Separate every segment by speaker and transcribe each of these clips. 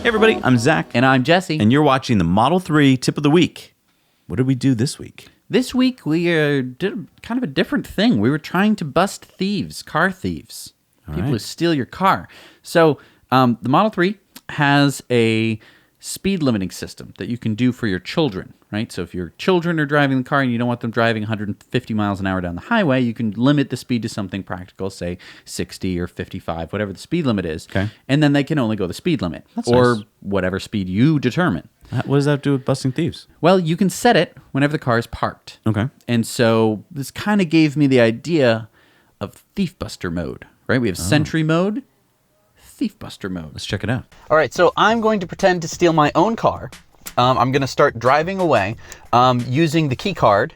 Speaker 1: Hey everybody, I'm Zac.
Speaker 2: And I'm Jesse.
Speaker 1: And you're watching the Model 3 Tip of the Week. What did we do this week?
Speaker 2: This week we did kind of a different thing. We were trying to bust thieves, car thieves, people who steal your car. So the Model 3 has a speed limiting system that you can do for your children, right? So if your children are driving the car and you don't want them driving 150 miles an hour down the highway, you can limit the speed to something practical, say 60 or 55, whatever the speed limit is.
Speaker 1: Okay.
Speaker 2: And then they can only go the speed limit or whatever speed you determine.
Speaker 1: What does that do with busting thieves?
Speaker 2: Well, you can set it whenever the car is parked.
Speaker 1: Okay.
Speaker 2: And so this kind of gave me the idea of Thief Buster mode, right? We have Sentry mode, Thief Buster mode.
Speaker 1: Let's check it out.
Speaker 3: All right, so I'm going to pretend to steal my own car. I'm going to start driving away using the key card.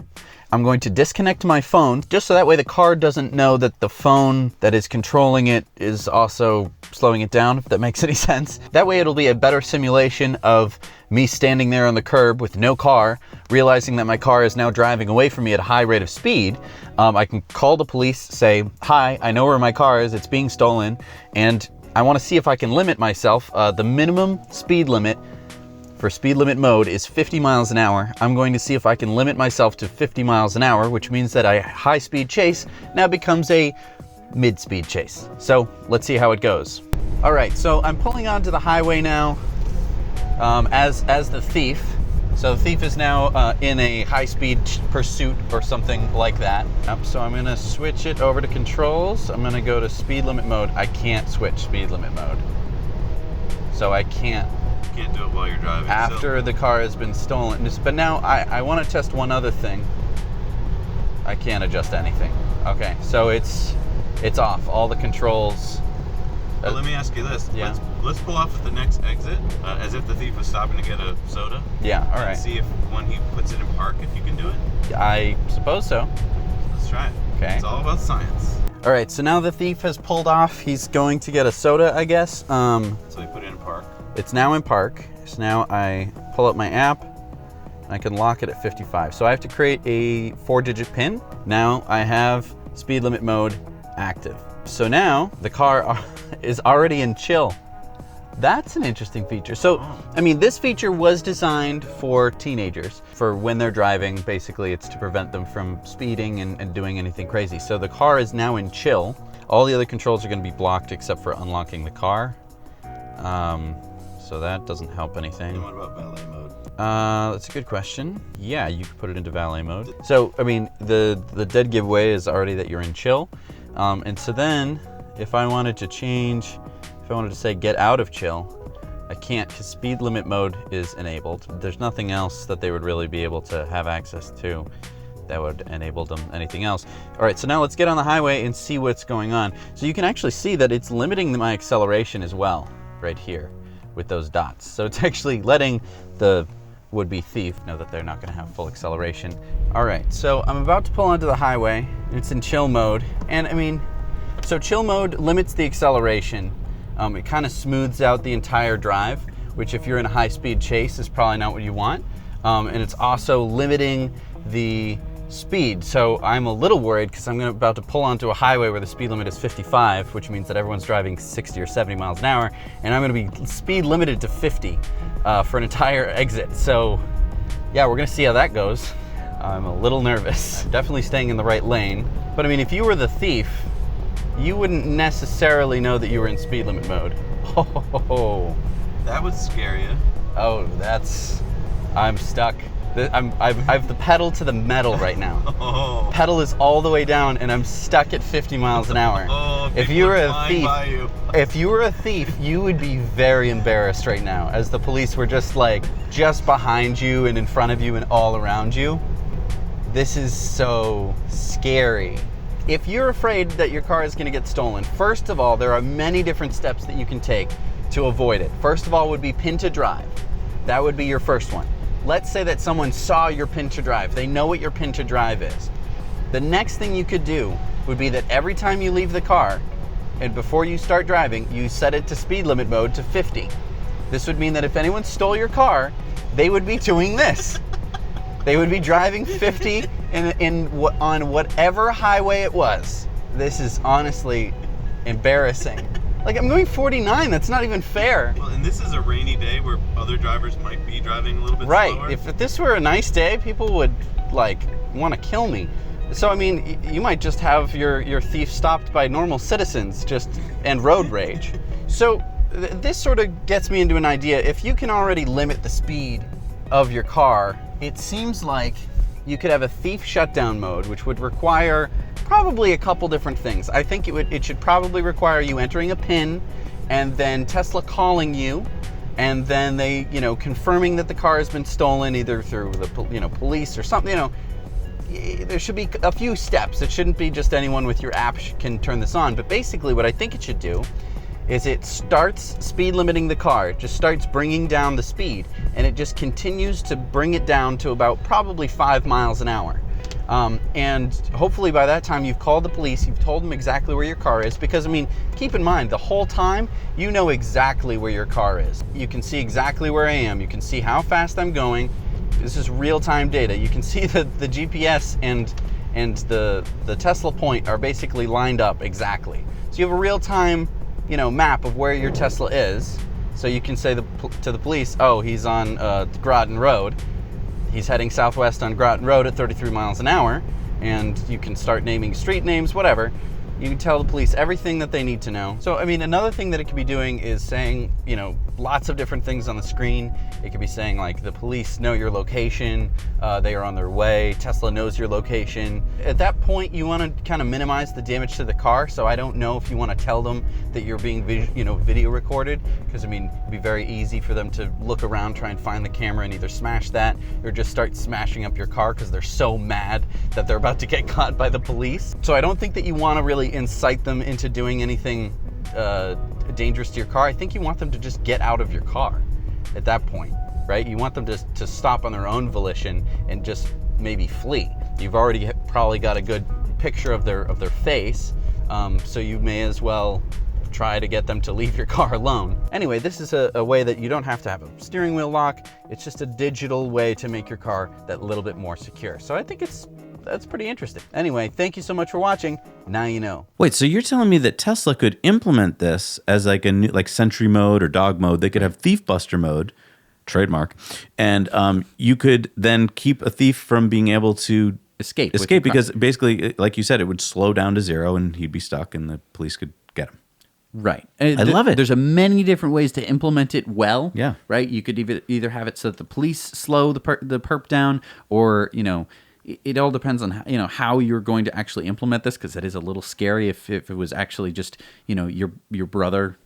Speaker 3: I'm going to disconnect my phone just so that way the car doesn't know that the phone that is controlling it is also slowing it down, if that makes any sense. That way it'll be a better simulation of me standing there on the curb with no car, realizing that my car is now driving away from me at a high rate of speed. I can call the police, say, hi, I know where my car is, it's being stolen, and I want to see if I can limit myself. The minimum speed limit for speed limit mode is 50 miles an hour. I'm going to see if I can limit myself to 50 miles an hour, which means that a high-speed chase now becomes a mid-speed chase. So let's see how it goes. All right, so I'm pulling onto the highway now as the thief. So the thief is now in a high-speed pursuit or something like that. So I'm gonna switch it over to controls. I'm gonna go to speed limit mode. I can't switch speed limit mode. So I can't
Speaker 4: do it while you're driving.
Speaker 3: After the car has been stolen. But now I want to test one other thing. I can't adjust anything. Okay, so it's off. All the controls.
Speaker 4: Well, let me ask you this.
Speaker 3: Yeah.
Speaker 4: Let's pull off at the next exit as if the thief was stopping to get a soda.
Speaker 3: Yeah, all right.
Speaker 4: And see if when he puts it in park, if you can do it.
Speaker 3: I suppose so.
Speaker 4: Let's try it.
Speaker 3: Okay.
Speaker 4: It's all about science.
Speaker 3: All right, so now the thief has pulled off. He's going to get a soda, I guess.
Speaker 4: So he put it in park.
Speaker 3: It's now in park. So now I pull up my app and I can lock it at 55. So I have to create a 4-digit PIN. Now I have speed limit mode active. So now the car is already in chill. That's an interesting feature. So, I mean, this feature was designed for teenagers, for when they're driving. Basically, it's to prevent them from speeding and doing anything crazy. So the car is now in chill. All the other controls are going to be blocked except for unlocking the car. So that doesn't help anything.
Speaker 4: And what about valet mode?
Speaker 3: That's a good question. Yeah, you could put it into valet mode. So, I mean, the dead giveaway is already that you're in chill. And so then, if I wanted to change, if I wanted to say get out of chill, I can't because speed limit mode is enabled. There's nothing else that they would really be able to have access to that would enable them anything else. All right, so now let's get on the highway and see what's going on. So you can actually see that it's limiting my acceleration as well, right here with those dots. So it's actually letting the would-be thief know that they're not gonna have full acceleration. All right, so I'm about to pull onto the highway. It's in chill mode. And I mean, so chill mode limits the acceleration. It kind of smooths out the entire drive, which if you're in a high-speed chase is probably not what you want. And it's also limiting the speed. So I'm a little worried because I'm about to pull onto a highway where the speed limit is 55, which means that everyone's driving 60 or 70 miles an hour, and I'm going to be speed limited to 50 for an entire exit. So yeah, we're going to see how that goes. I'm a little nervous. Definitely staying in the right lane. But I mean, if you were the thief, you wouldn't necessarily know that you were in speed limit mode. Oh,
Speaker 4: That would scare you.
Speaker 3: oh, I'm stuck. I've the pedal to the metal right now.
Speaker 4: Oh.
Speaker 3: Pedal is all the way down and I'm stuck at 50 miles an hour.
Speaker 4: Oh,
Speaker 3: If you were a
Speaker 4: flying by you.
Speaker 3: If you were a thief, you would be very embarrassed right now as the police were just behind you and in front of you and all around you. This is so scary. If you're afraid that your car is going to get stolen, first of all, there are many different steps that you can take to avoid it. First of all would be pin to drive. That would be your first one. Let's say that someone saw your pin to drive. They know what your pin to drive is. The next thing you could do would be that every time you leave the car and before you start driving, you set it to speed limit mode to 50. This would mean that if anyone stole your car, they would be doing this. They would be driving 50 on whatever highway it was. This is honestly embarrassing. Like, I'm going 49. That's not even fair.
Speaker 4: Well, and this is a rainy day where other drivers might be driving a little bit
Speaker 3: Right.
Speaker 4: slower.
Speaker 3: If this were a nice day, people would, like, want to kill me. So, I mean, you might just have your thief stopped by normal citizens and road rage. So, this sort of gets me into an idea. If you can already limit the speed of your car, it seems like you could have a thief shutdown mode, which would require probably a couple different things. I think it should probably require you entering a PIN, and then Tesla calling you, and then they, confirming that the car has been stolen either through the, police or something. There should be a few steps. It shouldn't be just anyone with your app can turn this on. But basically, what I think it should do is it starts speed limiting the car. It just starts bringing down the speed, and it just continues to bring it down to about probably 5 miles an hour. And hopefully by that time you've called the police, you've told them exactly where your car is, because, I mean, keep in mind, the whole time you know exactly where your car is. You can see exactly where I am. You can see how fast I'm going. This is real-time data. You can see that the GPS and the Tesla point are basically lined up exactly. So you have a real-time map of where your Tesla is, so you can say to the police, oh, he's on Groton Road. He's heading southwest on Groton Road at 33 miles an hour, and you can start naming street names, whatever. You can tell the police everything that they need to know. So, I mean, another thing that it could be doing is saying, lots of different things on the screen. It could be saying, like, the police know your location, they are on their way, Tesla knows your location. At that point, you want to kind of minimize the damage to the car, so I don't know if you want to tell them that you're being video recorded, because, I mean, it'd be very easy for them to look around, try and find the camera, and either smash that or just start smashing up your car because they're so mad that they're about to get caught by the police. So I don't think that you want to really incite them into doing anything dangerous to your car. I think you want them to just get out of your car at that point, right? You want them to stop on their own volition and just maybe flee. You've already probably got a good picture of their face, so you may as well try to get them to leave your car alone. Anyway, this is a way that you don't have to have a steering wheel lock. It's just a digital way to make your car that little bit more secure. So I think that's pretty interesting. Anyway, thank you so much for watching. Now you know.
Speaker 1: Wait, so you're telling me that Tesla could implement this as like a new, like Sentry mode or Dog mode? They could have Thief Buster mode, trademark, and you could then keep a thief from being able to
Speaker 2: Escape
Speaker 1: because basically, like you said, it would slow down to zero and he'd be stuck, and the police could get him.
Speaker 2: Right.
Speaker 1: I love it.
Speaker 2: There's many different ways to implement it well.
Speaker 1: Yeah.
Speaker 2: Right. You could either have it so that the police slow the perp down, or it all depends on how you're going to actually implement this, because it is a little scary if it was actually just your brother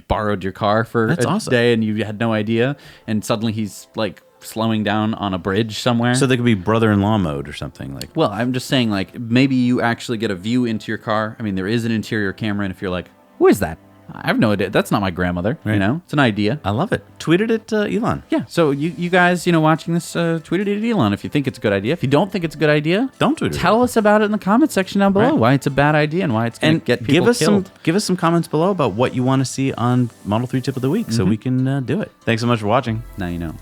Speaker 2: borrowed your car for
Speaker 1: awesome.
Speaker 2: day and you had no idea, and suddenly he's like slowing down on a bridge somewhere.
Speaker 1: So there could be brother-in-law mode or something like.
Speaker 2: Well, I'm just saying, like, maybe you actually get a view into your car. I mean, there is an interior camera, and if you're like, who is that? I have no idea. That's not my grandmother.
Speaker 1: Right.
Speaker 2: It's an idea.
Speaker 1: I love it. Tweet it at Elon.
Speaker 2: Yeah. So you guys, watching this, tweet it at Elon if you think it's a good idea. If you don't think it's a good idea,
Speaker 1: Don't tweet it.
Speaker 2: tell us about it in the comment section down below.
Speaker 1: Right.
Speaker 2: Why it's a bad idea and why it's going to get people killed.
Speaker 1: Give us some comments below about what you want to see on Model 3 Tip of the Week, so we can do it. Thanks so much for watching.
Speaker 2: Now you know.